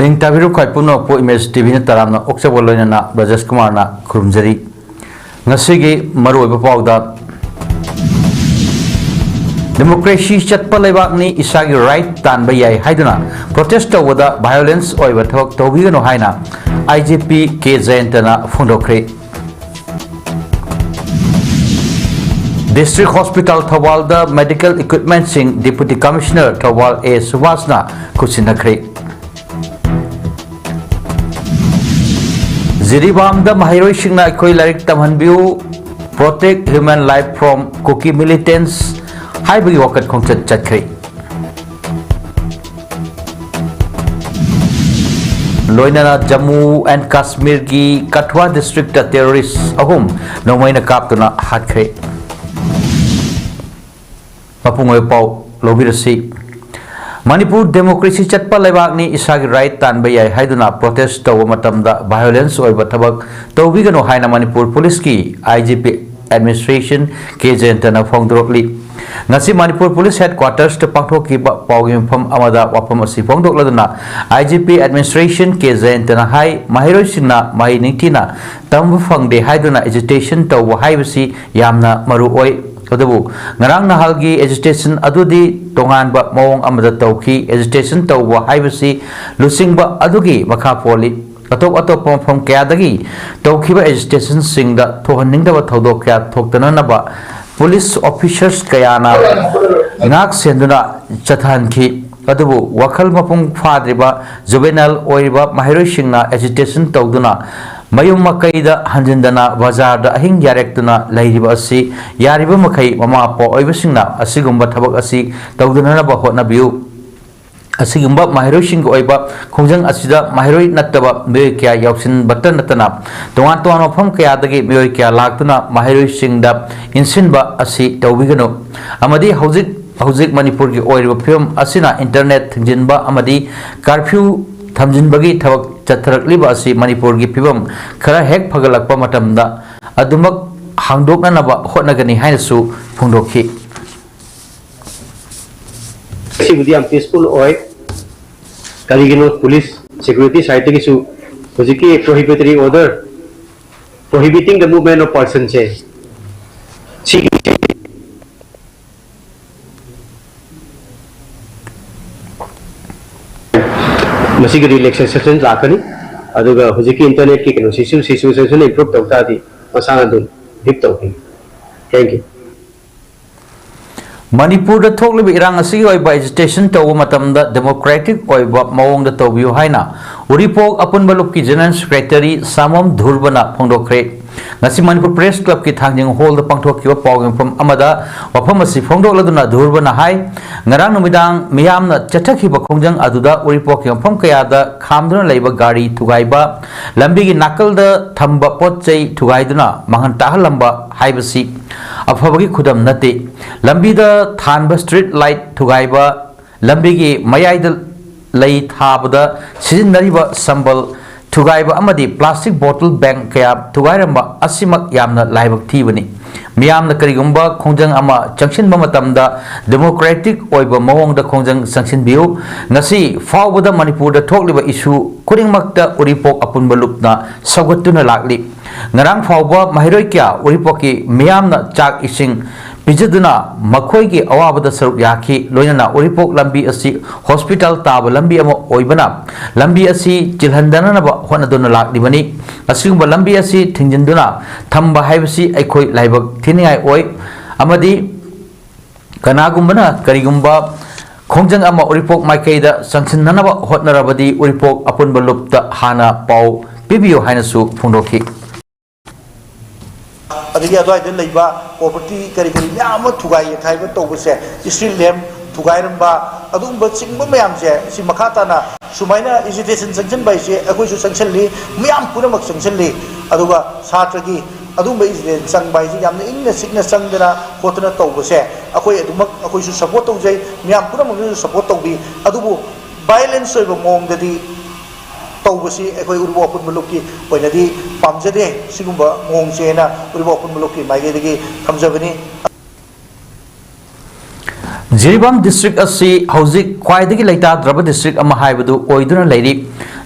Ning tabiru kai puno po image TV na taramna oksa bolloina na Rajesh Kumar na khurumjari ngasigi maruiba pauda democracy chatpa lebak ni isagi right tan ba yai haiduna protest tawada violence oiba thok tawbigano haina IGP K Jayantana phondokre District Hospital Thawal the medical equipment sing Deputy Commissioner Thawal A Subhasna kusinakre Ziribam the Mahiroi Shingna Koi Larik Tamhanbiu protect human life from cookie militants Haibi Wakat Kongchat Chatkri Loinana Jammu and Kashmir ki Katwa district terrorists ahum Nomaina Kaptuna Hatkre Mapungoi Pau Lobirasi Manipur democracy chatpa lebak ni isagi right tan ba yai haiduna protest taw matamda violence oiba thabak tawbigano haina Manipur police ki IGP administration K Jayantana phongdorokli ngasi Manipur police headquarters te pangthoki ba pawgim pham amada wapam asi phongdokladuna IGP administration K Jayantana hai mahiroi singna mai ningtina tambu phangde haiduna agitation taw haibasi yamna maru oi Kadabu ngarang nahalgi agitation adudi tongan ba mawong amada tawki agitation tawwa haibasi lusing ba adugi makha poli atop pom kayadagi tawkiba agitation singda thohanning da thodok kya thoktana na ba police officers kayana ngak senduna chathan ki adubu wakhal mapung phadriba juvenile oiba mahiroi singna agitation tawduna Mayum Makaida Hanjindana Bazar da Ahing Yarektuna Lairiba Asi Yariba Makai Mama Po Oibasingna Asigumba Tabak Asi Tawdana Bahot Nabiu Asigumba Mahirosing Oiba Kongjang Asida Mahiroi Nataba Myoikia Yauksin Batan Natana Tuan Tuan Pom Kayadagi Myoikia Laktuna Mahirosing da Insinba Asi Tawbigano Amadi Hauzik Manipur ki Oiriba Film Asina Internet Jinba Amadi Curfew Thamjinbagi Tabak Chatharakliba asi Manipur gi pibam khara hek phagalakpa matamda adumak hangdokna naba hotnagani hainasu phungdokhi Sibudiam peaceful oi Kaligino police security side ki su hojiki prohibitory order prohibiting the movement of persons che Masih relaxation lakani, aduga hujiki internet ki keno situation improve tawta di masana dun hip tawti. Thank you. Manipur da thoklibi irang asigi oiba agitation taw matamda democratic oiba mawong da tawbiu haina uripok apun baluk ki general secretary Samom Dhurbana phongdokre ngasi Manipur press club ki thangjing hall da pangthokkiba pawgim pham amada wafam asi phongdokladuna Dhurbana hai ngarang numidang miyamna chathakhiba khongjang aduda uripok ki pham kaya da khamduna leiba gari thugaiba lambi gi nakal da thamba potchei thugaiduna mangan tahalamba haibasi afabagi khudam nate lambi da thanba street light thugaiba lambi gi mayai da lei thabada sijinnariba sambal Tugaiba amadi plastic bottle bank kaya tugairamba asimak yamna laibak thibani miyamna karigumba khongjang ama changsin matamda democratic oiba mawongda khongjang sangsin biu ngasi fawbada Manipur da thokliba issue kuringmakta uripok apunba lupna sagatuna lakli ngarang fawba mahiroi kya uripoki miyamna chak ising Pijaduna Makhoi ki awabada saruk yaki loinana uripok lambi asi hospital taba lambi ama oibana lambi asi jilhandana na ba honaduna lakdibani asigumba lambi asi thingjinduna thamba haibasi aikoi laibak thiningai oi amadi kanagumbana karigumba khongjang ama uripok maikaida sangsinna ba hotnarabadi uripok apunba lupta hana pau pibiyo hainasu phungdokhi adigi adoi den leiba property kari yama thugai thaiba tobuse street lamp thugai ramba adumba chingba mayam je si makhata na sumaina agitation sanction bai se akoi su sanction li mayam pura mak sanction li aduga satra gi adumba agitation sang bai ji yamna ingna signa sangdana hotna tobuse akoi adumak akoi su support tawjai mayam pura mak support tawbi adubu violence oiba mong dadi tawbasi akoi urbo apun mulukki oinadi pamjade sigumba mongchena urbo apun mulukki maigedagi thamjabani Jiribam district asi hauzik khwaidagi laita draba district ama haibadu oiduna leiri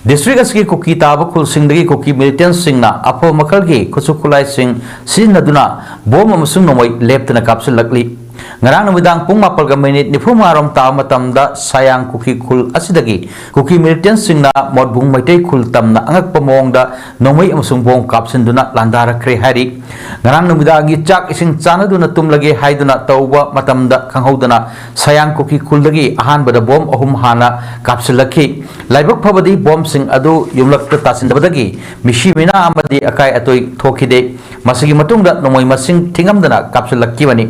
District asigi kuki taba khulsingdagi kuki militants-singna apo makalgi khusuk-khulai-sing sizinaduna bom amasung nomoi leptana kapsilakli. Ngarang numidang pung 4:45 tawa matamda sayang kuki khul asidagi kuki militants-singna modbung maitai khul tamna angakpa mawngda nomoi amasung bom kapsinduna landarakre hari. Ngarang numidagi chak ising chanaduna tumlagi haiduna tauba matamda khanghaudana sayang kuki khuldagi ahanbada bom ahum hana kapsilakhi. Laibak phabadi bom sing adu yumlakta tasindabadagi mishi mina amadi akai atoi thokide masigi matungda nomoi masing thingamdana kapsilakibani.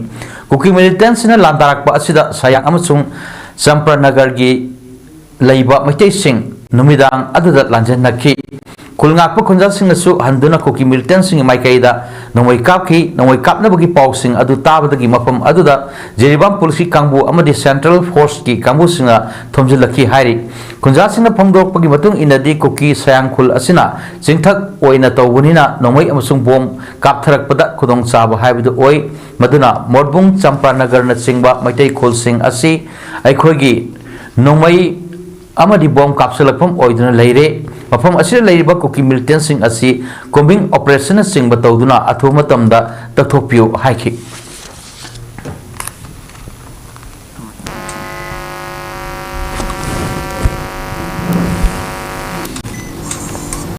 Kuki militants na lantarakpa asida sayang amasung Sampurnagargi laiba maitai sing numidang aduda lanjanakhi. Kulngakpa khunjal sing nasu handuna kuki militants sing maikaida nomoi kapnabagi paw sing adu tabadagi mafam aduda jeribam policy kangbu amadi central force ki kangbu singa thomjilakhi hairi. Khunjal sing na phangdokpagi matung inadi kuki sayang khul asina singthak oina tawbunina nomoi amasung bom kaptharakpada khudong chaba haibidu oi maduna modbung Champanagar na singba maitai khul sing asi aikhoigi nomoi amadi bom kapsalakpam oiduna leire. Mafam asira leiriba kuki militants sing asi combing operation sing batawduna athuma tamda tathopio haiki.